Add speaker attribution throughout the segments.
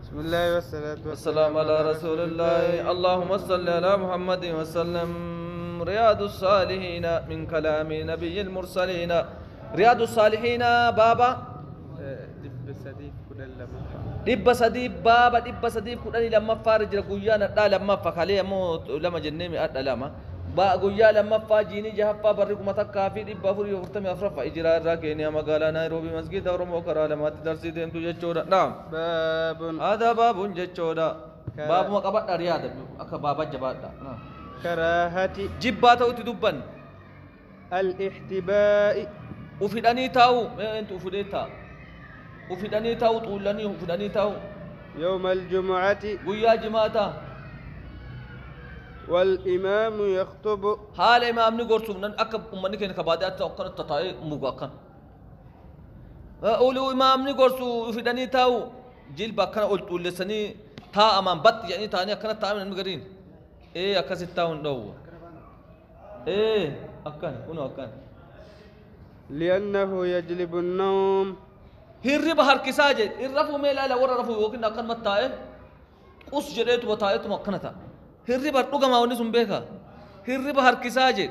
Speaker 1: بسم الله والصلاة
Speaker 2: والسلام على رسول الله. اللهم صل على محمد وسلم. رياض الصالحين من كلام نبي المرسلين. رياض الصالحين بابا
Speaker 1: دب سديد كل لما
Speaker 2: دب سديب بابا دب سديب كدني لما فارج قويانا دا لما فخالي مو لما جنمي أدا لما با قويا لما فاجيني جهفا بريكم متكا في دب فوري وفتمي أفرفا إجراء راكيني مقالا نيروبي مسجد ورمو كرالمات درسي ديم تججودا. نعم
Speaker 1: باب
Speaker 2: هذا باب ججودا. باب ما قبض رياض أكا بابا جبادا. نعم
Speaker 1: كراهة
Speaker 2: جباتا تدبن
Speaker 1: الاحتباء
Speaker 2: وفداني تاو انت وفديتا وفداني تاو طولاني وفداني تاو
Speaker 1: يوم الجمعة
Speaker 2: ويا جماعتا
Speaker 1: والإمام يخطب
Speaker 2: حال امام ني غورسو نن اكب امني كن كبادات توكن تتاي مغاكن اولو امام ني غورسو وفداني تاو جيل باكن اول طولسني تا امام بط يعني تاني كن تامن مغرين ايه اكستاون دو ايه اكن كنو اكن
Speaker 1: لأنه يجلب النوم
Speaker 2: هرب هركساجد الرفو ميلا لا ورا رفو وكن اكن متاي قص جريت وتايت مكنتا هرب دغما وني سمبيكا هرب هركساجد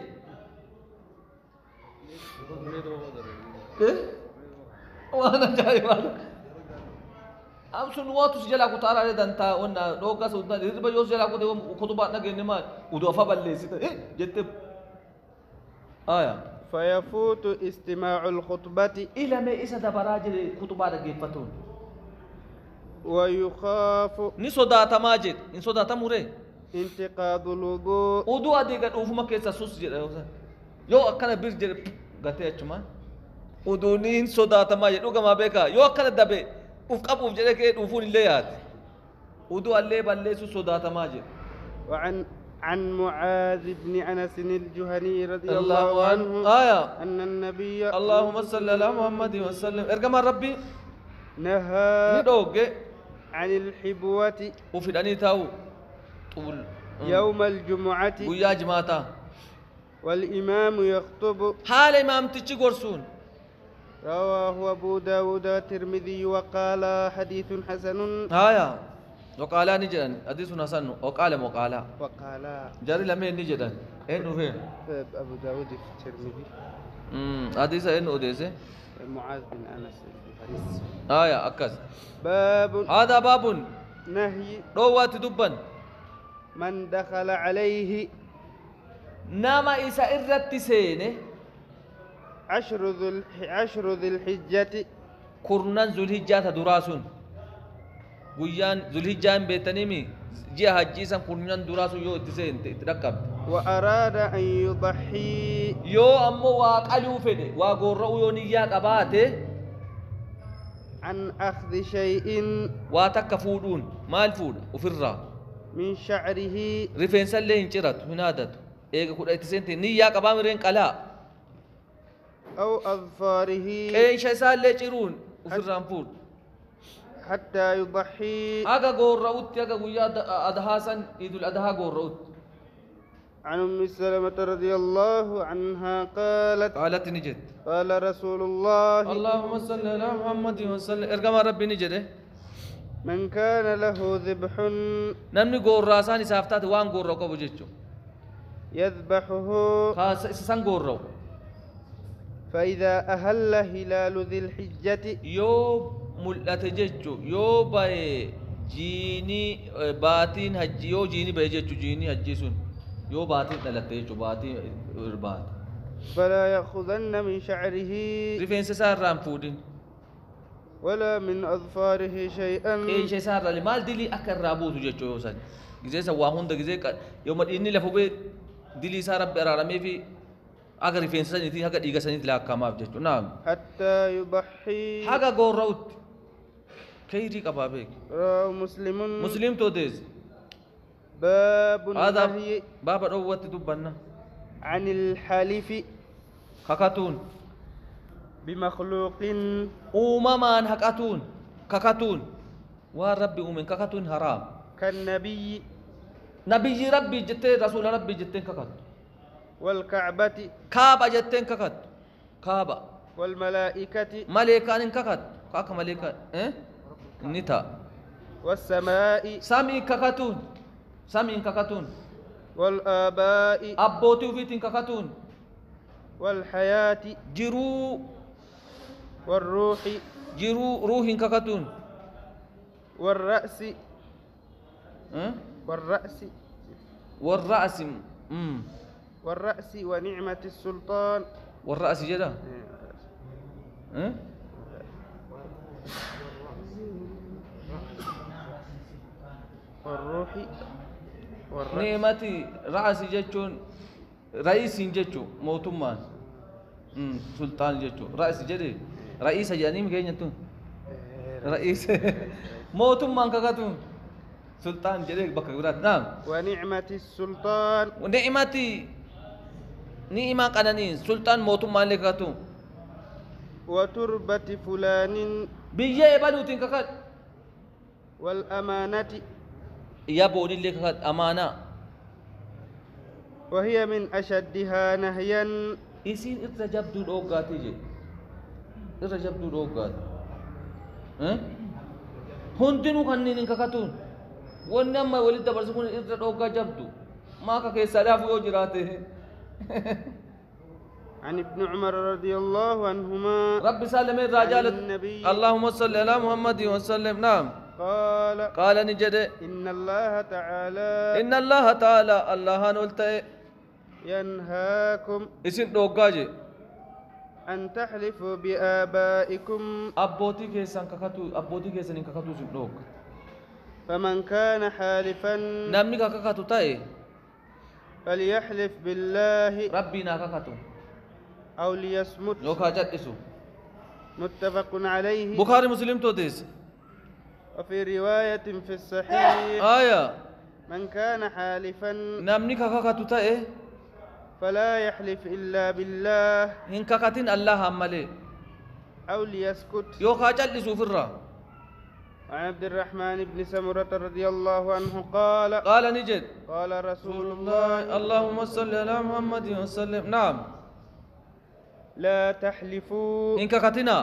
Speaker 2: وانا جاي وانا am sun watu su jala ku tara da danta wannan doka su da riba yo jala ku da kutuba na gani ma udo fa balle sita jette aya
Speaker 1: فيفوت استماع الخطبة
Speaker 2: ila me isa da baraje kutuba da gefatun
Speaker 1: ويخاف
Speaker 2: ni sodata majid in sodata mure
Speaker 1: انتقاض الوضوء
Speaker 2: udu adiga dufu makesa sus jira yo akana bir jira gate achuma udu ni in sodata majid duga ma beka yo akana dabe uf qabu jira ke dufu ni leyat udu alle balle su sodata majid
Speaker 1: عن معاذ بن أنس الجهني رضي الله عنه
Speaker 2: آية
Speaker 1: أن النبي
Speaker 2: اللهم صل على محمد وسلم ارجم ربي
Speaker 1: نهى
Speaker 2: ندوغ
Speaker 1: عن الحبوة
Speaker 2: وفي داني تاو طول
Speaker 1: يوم الجمعة
Speaker 2: ويا جماعة
Speaker 1: والإمام يخطب
Speaker 2: حال امام تيجي غرسون
Speaker 1: رواه أبو داود والترمذي وقال حديث حسن
Speaker 2: آية وقال نجدن حديث حسن وقال مقالا
Speaker 1: وقال
Speaker 2: جاري لمن نجدن انو فين
Speaker 1: أبو داود في الترمذي
Speaker 2: حديث انو ديسه
Speaker 1: معاذ بن أنس الحديث
Speaker 2: آية أكز
Speaker 1: باب
Speaker 2: هذا باب
Speaker 1: نهي
Speaker 2: روات دبن
Speaker 1: من دخل عليه
Speaker 2: نما إسا إرت سينه
Speaker 1: عشر ذي الحجة
Speaker 2: كرنان ذو الحجة دراسون ويان ذو الحجة بيتنمي جي حجيسا كرنان دراسون يو تسين تركب
Speaker 1: وأراد أن يضحي
Speaker 2: يو أمو واقعلو فده واقرأو يو نياك أباته
Speaker 1: عن أخذ شيء
Speaker 2: واتك فودون مال فود وفرّا
Speaker 1: من شعره
Speaker 2: رفين سلي انشرت هنادت ايغا كود ايتسنتي نياك أبامرين قلا
Speaker 1: أو أظفاره
Speaker 2: ايش سالي چيرون وفرّا فود
Speaker 1: حتى يضحي
Speaker 2: اغا غورؤت اغا ويا ادهاسن عيد الاضحى غورؤت
Speaker 1: عن أم سلمة رضي الله عنها قالت
Speaker 2: نجد
Speaker 1: قال رسول الله
Speaker 2: اللهم صل على محمد وسلم ارجم ربي نجد
Speaker 1: من كان له ذبح
Speaker 2: نمني غوراسان سافتات وان غورو كو بجچو
Speaker 1: يذبحه
Speaker 2: خاص سان غورو
Speaker 1: فإذا أهل هلال ذي الحجة
Speaker 2: يو ملت جچو يو باي جيني باتين حج يو جيني باي جچو جيني حجيسون يو باتين دلته جو باتين اربات
Speaker 1: فلا يأخذن من شعره
Speaker 2: ريفين سار رام فودين
Speaker 1: ولا من أظفاره شيئا
Speaker 2: ايش سار مال دلي اكر رابو جچو يوسن غزي سوا هون دغزي يوم اني لفوبي دلي سار رب ارامي في اگر ريفين سنتي هكا ديغا سنتي لا كما جچو نعم
Speaker 1: حتى يضحي
Speaker 2: هكا غوروت كيري كبابك
Speaker 1: مسلم
Speaker 2: تو ديز
Speaker 1: باب
Speaker 2: هذا
Speaker 1: النهي
Speaker 2: باب دوت دبنا
Speaker 1: عن الحلف
Speaker 2: ككاتون
Speaker 1: بمخلوق
Speaker 2: أممان هكاتون ككاتون وربي أمين ككاتون حرام
Speaker 1: كالنبي
Speaker 2: نبي ربي جتة رسول ربي جتة ككات
Speaker 1: والكعبة
Speaker 2: كعبة جتة ككات كعبة
Speaker 1: والملائكة
Speaker 2: ملائكة ككات كاك ملائكة نتا
Speaker 1: والسماء
Speaker 2: سامي ككتون سامي ككتون
Speaker 1: والآباء
Speaker 2: أبوتي في ككتون
Speaker 1: والحياة
Speaker 2: جرو
Speaker 1: والروح
Speaker 2: جرو روح ككتون
Speaker 1: والرأس
Speaker 2: أه؟
Speaker 1: والرأس
Speaker 2: والرأس
Speaker 1: والرأس ونعمة السلطان
Speaker 2: والرأس جدا أه؟
Speaker 1: والروح
Speaker 2: نعمتي رأس جتون رئيس جتو موتمان سلطان جتو رئيس جدي رئيس جانيم كينيا تو رئيس موتمان كاكاتون سلطان جدي بكرات نعم
Speaker 1: ونعمة السلطان
Speaker 2: ونعمتي نعمة قنانين سلطان موتمان لكاتون
Speaker 1: وتربة فلان
Speaker 2: بيجي بلوتين كاكات
Speaker 1: والأمانة
Speaker 2: يا بودي لكاكات أمانة
Speaker 1: وهي من أشدها نهيا
Speaker 2: إسين إرجب دود أوقات يجي إرجب دود أوقات هندنو كنين كاكاتون ونما ولد برسكون إرجب أوقات جبدو ما كاكي سلاف وجراته
Speaker 1: عن ابن عمر رضي الله عنهما
Speaker 2: رب سالم الرجال اللهم صل على محمد وسلم نعم قال نجد
Speaker 1: إن الله تعالى
Speaker 2: الله نولته
Speaker 1: ينهاكم
Speaker 2: اسم دوغاجي
Speaker 1: أن تحلفوا بآبائكم
Speaker 2: أبوتي كيسان كاكاتو سن دوغ
Speaker 1: فمن كان حالفا
Speaker 2: نامني كاكاتو تاي
Speaker 1: فليحلف بالله
Speaker 2: ربنا كاكاتو
Speaker 1: أو ليصمت
Speaker 2: يوكا جدسو
Speaker 1: متفق عليه
Speaker 2: بخاري مسلم توديس
Speaker 1: وفي رواية في الصحيح من كان حالفا
Speaker 2: نامني كاكاتو تاي
Speaker 1: فلا يحلف إلا بالله
Speaker 2: إن كاكاتين الله أمالي
Speaker 1: أو ليسكت
Speaker 2: يوكا جدسو فرّا
Speaker 1: عن عبد الرحمن بن سمرة رضي الله عنه قال
Speaker 2: نجد
Speaker 1: قال رسول الله
Speaker 2: اللهم صل على محمد وسلم نعم
Speaker 1: لا تحلفوا
Speaker 2: إن كاكاتنا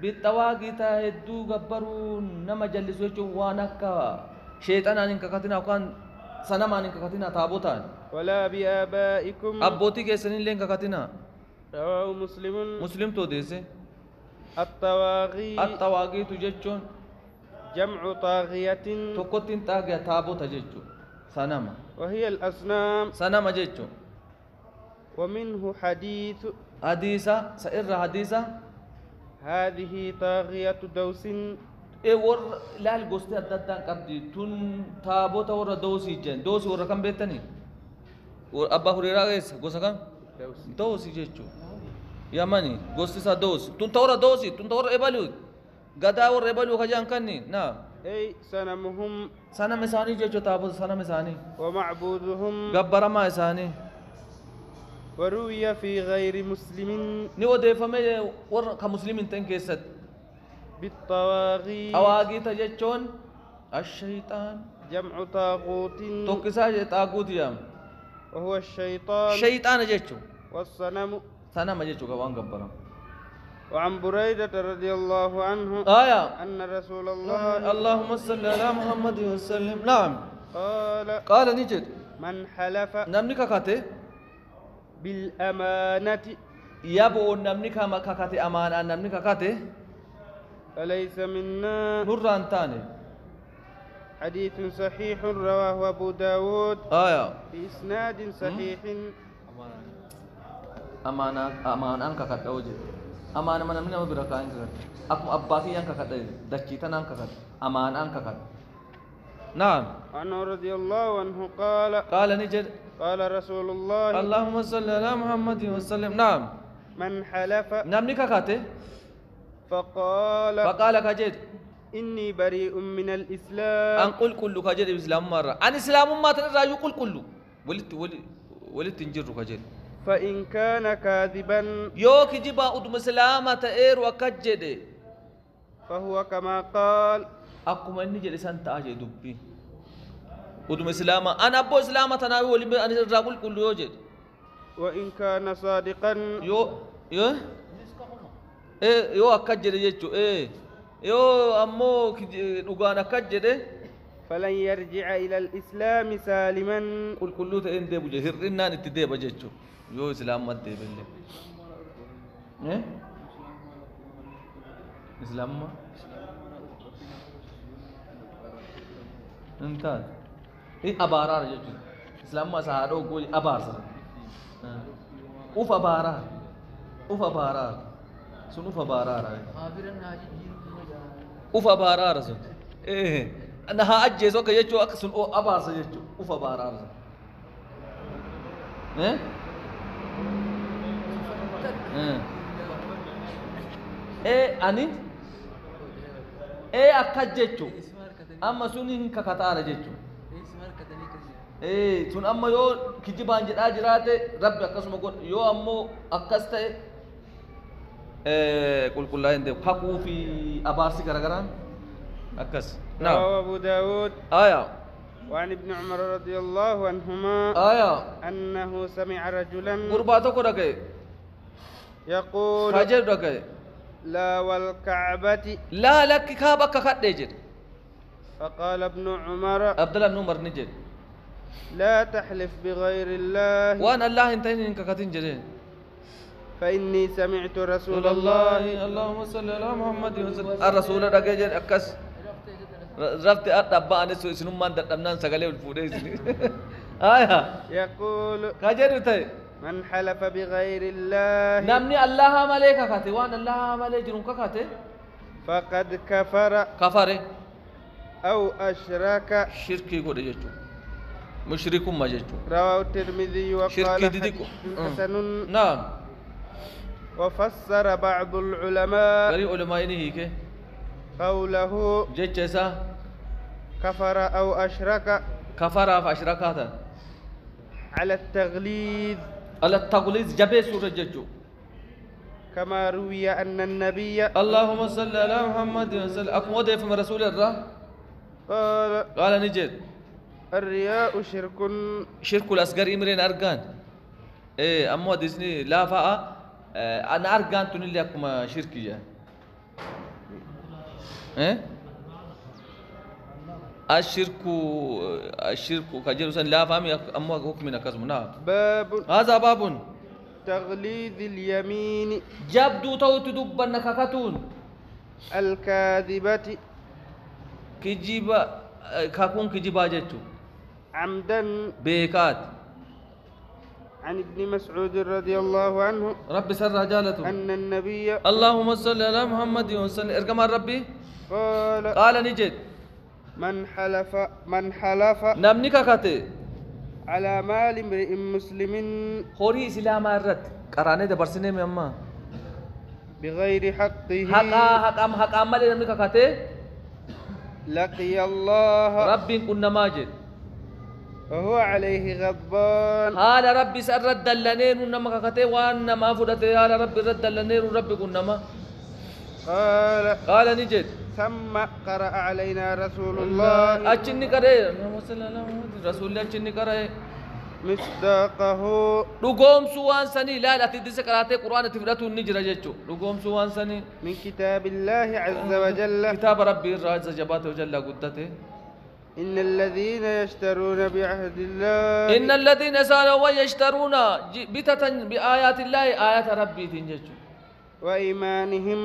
Speaker 2: بالطواغي تهدو غبرون نما جلسوا يجو وانكا شيطان إن كاكاتنا وكان سنما إن كاكاتنا تابوتان
Speaker 1: ولا بآبائكم
Speaker 2: أبوتي كيسنين لين كاكاتنا
Speaker 1: رواه مسلم
Speaker 2: تو ديسي الطواغي تججون
Speaker 1: جمع طاغية
Speaker 2: تقوتين طاغية تابوتا ججو سنما
Speaker 1: وهي الأصنام
Speaker 2: سنما ججو
Speaker 1: ومنه
Speaker 2: حديثة سئر حديثة
Speaker 1: هذه طاغية دوس
Speaker 2: ور لا الغوستي أددان قبدي تون تابوتا ور دوسي جن دوسي ور كم بيتني ور أبا هريرة غيس غوسا كم دوسي جيتشو يا ماني غوستي سا دوس تون تورا دوسي تون تورا إبالو غدا ور إبالو خجان كني نعم
Speaker 1: أي سنمهم
Speaker 2: سنم إساني جيتشو تابوت سنم إساني
Speaker 1: ومعبودهم
Speaker 2: غبرا ما إساني
Speaker 1: وروي في غير مسلم
Speaker 2: نيو ديفامي ور كمسلمين تنكيست
Speaker 1: بالطواغي
Speaker 2: أواغي تجتشون الشيطان
Speaker 1: جمع طاغوت
Speaker 2: توكسا طاغوت يام
Speaker 1: وهو الشيطان
Speaker 2: شيطان جتشو
Speaker 1: والصنم
Speaker 2: سنم جتشو كوان غبرا
Speaker 1: وعن بريدة رضي الله عنه أن رسول الله
Speaker 2: اللهم صل على محمد وسلم نعم قال نجد
Speaker 1: من حلف
Speaker 2: نمني كاكاتي
Speaker 1: بالأمانة
Speaker 2: يابو نمني كاكاتي أمانة نمني كاكاتي
Speaker 1: فليس منا
Speaker 2: نوران تاني
Speaker 1: حديث صحيح رواه أبو داود بإسناد صحيح
Speaker 2: أمانة أنك كاكات أوجه أمانة من أمنا وبركة أنك كاكات أكم أباكي أنك كاكات دكيتنا أنك كاكات أمانة أنك كاكات نعم
Speaker 1: عنه رضي الله عنه
Speaker 2: قال نجد
Speaker 1: قال رسول الله
Speaker 2: اللهم صل على محمد وسلم نعم
Speaker 1: من حلف
Speaker 2: نمني كاكاتي فقال كجد
Speaker 1: إني بريء من الإسلام
Speaker 2: أن قل كل كجد الإسلام مرة أن إسلام ما تنرى يقول كل ولت تنجر كجد
Speaker 1: فإن كان كاذبا
Speaker 2: يوك جبا أدم سلامة إير وكجد
Speaker 1: فهو كما قال
Speaker 2: أقوم أني جلسان تاجي دبي أدم سلامة أنا أبو سلامة تناوي ولي أن الرجل كل يوجد
Speaker 1: وإن كان صادقا
Speaker 2: يو أكجد يجو يو أمو نقانا كجده
Speaker 1: فلن يرجع إلى الإسلام سالما.
Speaker 2: كل تين ديبو هرنا نتديب جيتشو يو إسلام ما ديب اللي إيه إسلام ما انت إيه أبارار جيتشو إسلام ما سهارو قولي أبار سر أوف أبارار أوف أبارار سنو أبارار أوف أبارار سن إيه أنا هاجي زوجة يجوا أكسن أو أبارس يجوا أوفا بارارس أني أكجيتشو أما سوني ككتارة جيتشو سون أما يو كجيبان جد أجرات رب أكسم أقول يو أمو أكسته كل لا يندب حقو في أبارسي كرجران أكس
Speaker 1: نعم. رواه أبو داود وعن ابن عمر رضي الله عنهما أنه سمع رجلا
Speaker 2: قرباتك ركي
Speaker 1: يقول
Speaker 2: خجل ركي
Speaker 1: لا والكعبة
Speaker 2: لا لك كابك خدجر.
Speaker 1: فقال ابن عمر
Speaker 2: عبد الله بن عمر نجد
Speaker 1: لا تحلف بغير الله
Speaker 2: وأنا الله انتهين إنك كتنجرين
Speaker 1: فإني سمعت رسول الله
Speaker 2: اللهم صل على محمد وسلم الرسول رجل أكس رفت أتبع نسوا سنوم من دمنان سجله الفوديس
Speaker 1: يقول
Speaker 2: كجر تي
Speaker 1: من حلف بغير الله
Speaker 2: نمني الله ملك كاتي وان الله ملك جنون كاتي
Speaker 1: فقد كفر أو أشرك
Speaker 2: شركي قد يجتو مشرك ما يجتو
Speaker 1: رواه الترمذي وقال حسن
Speaker 2: نعم
Speaker 1: وفسر بعض العلماء
Speaker 2: غير علماء هيك
Speaker 1: قوله
Speaker 2: جيتشا
Speaker 1: كفر أو أشرك
Speaker 2: كفر فأشركاتا
Speaker 1: على التغليظ
Speaker 2: جبه سورة ججو
Speaker 1: كما روي أن النبي
Speaker 2: اللهم صل على محمد وسلم أكمل في رسول الله قال نجد
Speaker 1: الرياء
Speaker 2: شرك الأصغر إمرين أرغان إيه أمو ديسني لا فا أنا أرغان تنلي أكما شركية الشرك كجلوسا لا فهم أمو حكمنا كزم نعم هذا باب
Speaker 1: تغليظ اليمين
Speaker 2: جبدو توت دبنا ككتون
Speaker 1: الكاذبة
Speaker 2: كجيبا كاكون كجيبا جتو
Speaker 1: عمدا
Speaker 2: بيكات
Speaker 1: عن ابن مسعود رضي الله عنه
Speaker 2: رب سر جالته
Speaker 1: أن النبي
Speaker 2: اللهم صل على محمد وسلم ارجم ربي قال نجد
Speaker 1: من حلف
Speaker 2: نمني كاكاتي
Speaker 1: على مال امرئ مسلم
Speaker 2: خوري اسلام الرد قرانه دبرسنه مما
Speaker 1: بغير حقه
Speaker 2: حق عمل نمني كاكاتي
Speaker 1: لقي الله
Speaker 2: ربي كنا ماجد
Speaker 1: وهو عليه غضبان
Speaker 2: قال ربي سرد لنين نما كاكاتي وانا ما فدته قال ربي رد لنين ربي كنا ما قال نجد
Speaker 1: ثم قرأ علينا رسول الله
Speaker 2: أجني كره رسول الله أجني كره
Speaker 1: مصداقه
Speaker 2: لقوم سوان سني لا تدرس قراءة القرآن تفرته النجرة جتشو لقوم سوان سني
Speaker 1: من كتاب الله عز وجل
Speaker 2: كتاب ربي الراج جباته وجل قدته
Speaker 1: إن الذين يشترون بعهد الله
Speaker 2: إن الذين سالوا ويشترون بتة بآيات الله آيات ربي تنجتشو
Speaker 1: وإيمانهم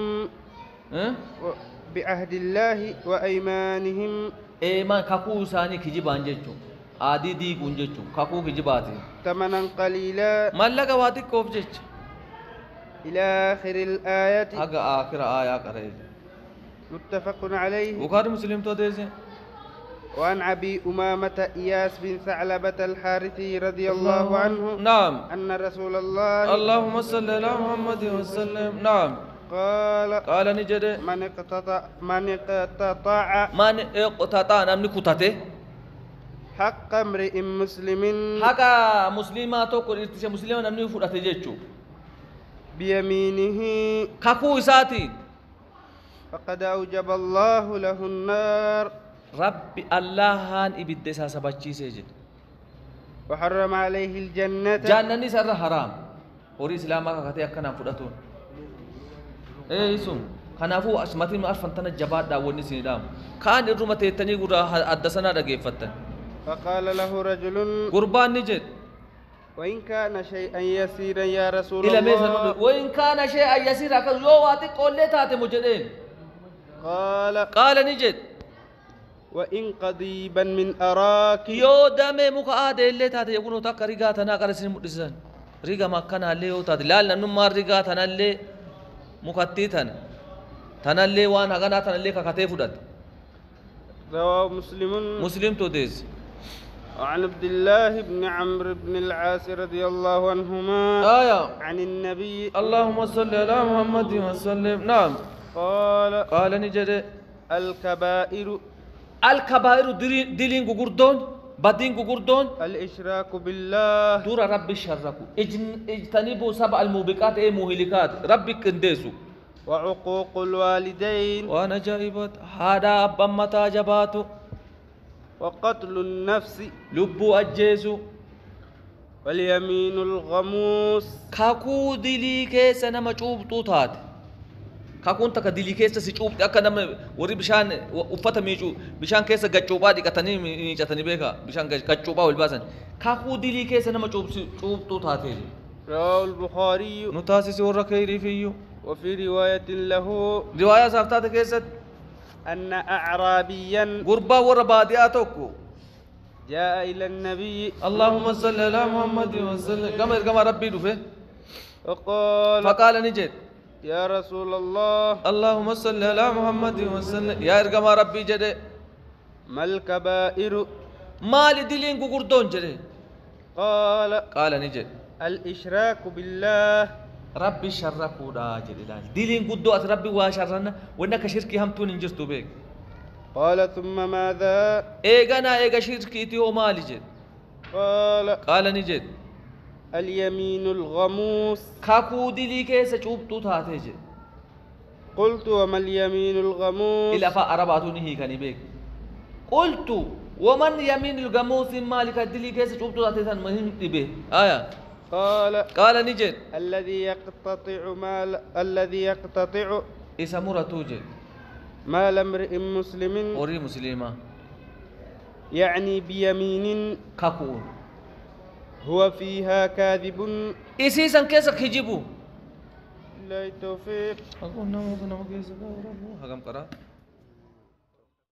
Speaker 1: بعهد الله وأيمانهم
Speaker 2: إيمان كاكو ساني كجبان جتشو آدي دي كونجتشو كاكو كجباتي
Speaker 1: ثمنا قليلا
Speaker 2: ملك واتي كوف جتش
Speaker 1: إلى آخر الآية
Speaker 2: حق آخر آية قريب
Speaker 1: متفق عليه
Speaker 2: بخاري مسلم تو ديزي
Speaker 1: وعن أبي أمامة إياس بن ثعلبة الحارثي رضي الله عنه
Speaker 2: نعم
Speaker 1: أن رسول الله
Speaker 2: اللهم صل على محمد وسلم نعم قال نجد
Speaker 1: من اقتطع
Speaker 2: نمني كتاته
Speaker 1: حق امرئ مسلم
Speaker 2: حق مسلمات كل ارتشا مسلم نمني فدته جچو
Speaker 1: بيمينه
Speaker 2: كاكو ساتي
Speaker 1: فقد أوجب الله له النار
Speaker 2: ربي الله هان إبدي ساسبتشي سيجد
Speaker 1: وحرم عليه الجنة
Speaker 2: جنة سر حرام وري إسلامك كتي أكنا فدتون إيه سون خنافو اسمتي ما عرفن تنا جباد دا وني سيدام كان الرمته تني غدا حدثنا دغيفتن
Speaker 1: فقال له رجل
Speaker 2: قربان نجد
Speaker 1: وإن كان شيئا يسيرا يا رسول
Speaker 2: إلى
Speaker 1: الله
Speaker 2: وإن كان شيئا يسيرا يو واتي قولتات مجدين
Speaker 1: قال
Speaker 2: نجد
Speaker 1: وإن قضيبا من أراك
Speaker 2: يو دمي مكاد اللي تات يكون تك ريغاتنا قرسن مدسن ريغا ما كان اللي يو تات لا نما ريغاتنا اللي مكتيتن تنالي وان هغنا تنالي ككتي فدت
Speaker 1: رواه مسلم
Speaker 2: توديز
Speaker 1: وعن عبد الله بن عمرو بن العاص رضي الله عنهما عن النبي
Speaker 2: اللهم صل على محمد وسلم نعم قال نجد الكبائر دلين غوردون بدين غوردون
Speaker 1: الاشراك بالله
Speaker 2: دور ربي شركو اجتنبوا سبع الموبقات اي مهلكات ربي كندسو
Speaker 1: وعقوق الوالدين
Speaker 2: وانا جايبت هذا ابا متى جباتو
Speaker 1: وقتل النفس
Speaker 2: لبو أجيسو
Speaker 1: واليمين الغموس
Speaker 2: كاكو دلي كيس نما چوب توتات كاكون تك دلي كيس سيچوب اكا نما وري بشان وفتا ميچو بشان كيس گچوبا دي كتني ميچتني بيكا بشان گچوبا والباسن كاكو دلي كيس نما چوب توتات
Speaker 1: رواه البخاري
Speaker 2: نتاسس وركيري فيو
Speaker 1: وفي رواية له
Speaker 2: رواية سافتات كيست
Speaker 1: أن أعرابيا
Speaker 2: غربا وربادياتوكو
Speaker 1: جاء إلى النبي
Speaker 2: اللهم صل على محمد وسلم كما ربي دفه فقال نجد
Speaker 1: يا رسول الله
Speaker 2: اللهم صل على محمد وسلم يا إرقما ربي جد
Speaker 1: ما الكبائر
Speaker 2: مال دلين غردون جد قال نجد
Speaker 1: الإشراك بالله
Speaker 2: ربي شركو دا جد دلين غدو أت ربي واشرنا وإنك شركي هم تون انجستو بيك
Speaker 1: قال ثم ماذا
Speaker 2: إيغا شركي تيو مالي جد قال نجد
Speaker 1: اليمين الغموس
Speaker 2: كاكو دلي كيسا چوبتو تاتي جد
Speaker 1: قلت وما اليمين الغموس
Speaker 2: إلا فأربعتو نهي كاني بيك قلت ومن يمين الغموس مالك دلي كيسا چوبتو تاتي تان مهم تبه قال نجد
Speaker 1: الذي يقتطع
Speaker 2: إسمورة توجد
Speaker 1: مال امرئ مسلم
Speaker 2: أوري مسلمة
Speaker 1: يعني بيمين
Speaker 2: كاكون
Speaker 1: هو فيها كاذب
Speaker 2: إسيسا كيسا كجيبو
Speaker 1: لا التوفيق
Speaker 2: أقول نمو كيسا